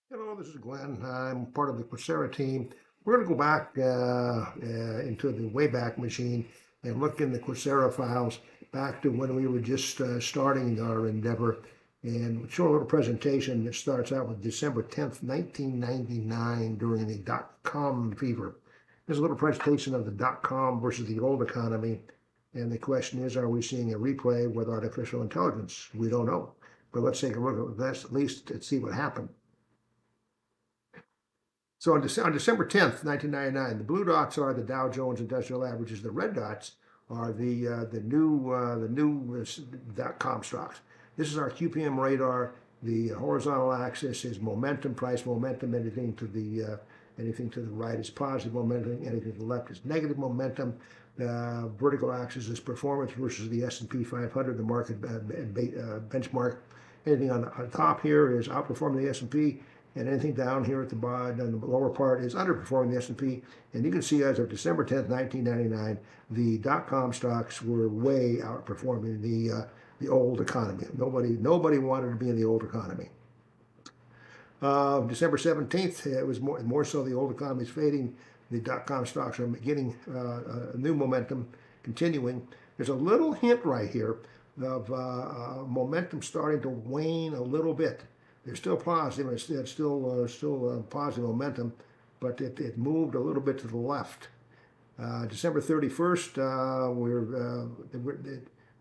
Hello, this is Glenn. I'm part of the Quacera team. We're going to go back into the Wayback Machine and look in the Quacera files back to when we were just starting our endeavor and show a little presentation that starts out with December 10th, 1999 during the dot-com fever. There's a little presentation of the dot-com versus the old economy. And the question is, are we seeing a replay with artificial intelligence? We don't know. But let's take a look at this at least and see what happened. So on December 10th, 1999, the blue dots are the Dow Jones Industrial Averages. The red dots are the new dot-com stocks. This is our QPM radar. The horizontal axis is momentum, price momentum. Anything to the right is positive momentum. Anything to the left is negative momentum. The vertical axis is performance versus the S&P 500, the market benchmark. Anything on the top here is outperforming the S&P. And anything down here at the bottom, on the lower part, is underperforming the S&P. And you can see as of December 10th, 1999, the dot-com stocks were way outperforming the old economy. Nobody wanted to be in the old economy. December 17th, it was more so the old economy is fading. The dot-com stocks are getting new momentum, continuing. There's a little hint right here of momentum starting to wane a little bit. They're still positive, it's still positive momentum, but it moved a little bit to the left. December 31st,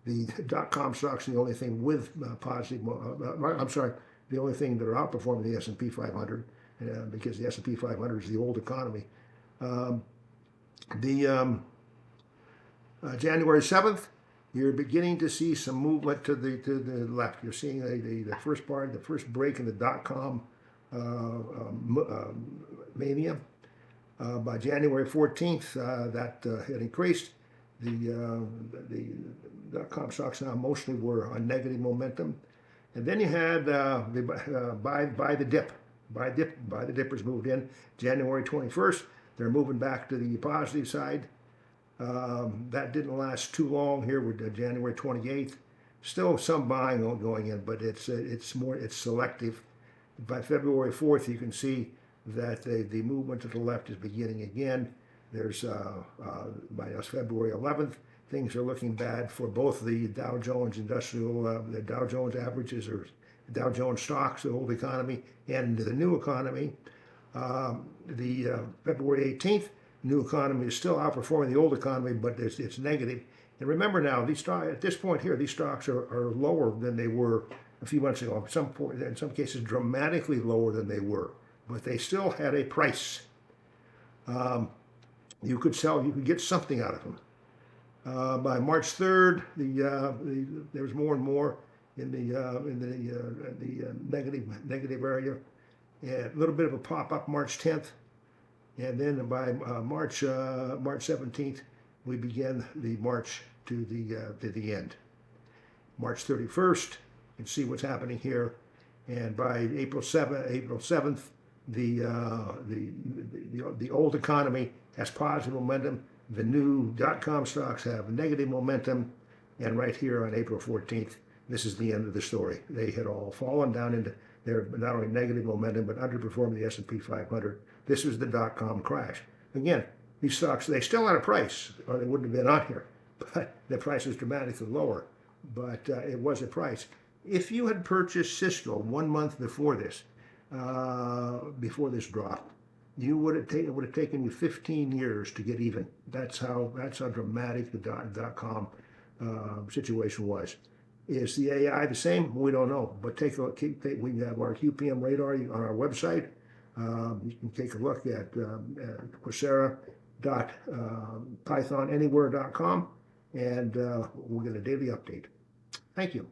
the dot-com stocks are the only thing with positive, I'm sorry, the only thing that are outperforming the S&P 500, because the S&P 500 is the old economy. January 7th, you're beginning to see some movement to the left. You're seeing the first part, the first break in the dot-com mania. By January 14th, that had increased. The dot-com stocks now mostly were on negative momentum. And then you had buy the dip. Buy the dippers moved in. January 21st, they're moving back to the positive side. That didn't last too long here with January 28th. Still some buying going in, but it's selective. By February 4th, you can see that the movement to the left is beginning again. There's by February 11th, things are looking bad for both the Dow Jones the Dow Jones averages or Dow Jones stocks, the old economy, and the new economy. February 18th, new economy is still outperforming the old economy, but it's negative. And remember now, these stocks, at this point here, these stocks are lower than they were a few months ago. In some cases, dramatically lower than they were, but they still had a price. You could get something out of them. By March 3rd, there was more and more in the negative area. And a little bit of a pop up March 10th. And then by March 17th, we begin the march to the end. March 31st, you can see what's happening here. And by April 7th, the old economy has positive momentum. The new dot-com stocks have negative momentum. And right here on April 14th, this is the end of the story. They had all fallen down into their not only negative momentum, but underperformed the S&P 500. This was the dot-com crash. Again, these stocks, they still had a price, or they wouldn't have been on here, but the price was dramatically lower. But it was a price. If you had purchased Cisco 1 month before this drop, it would have taken you 15 years to get even. That's how dramatic the dot-com situation was. Is the AI the same? We don't know. But we have our QPM radar on our website. You can take a look at Quacera.pythonanywhere.com, and we'll get a daily update. Thank you.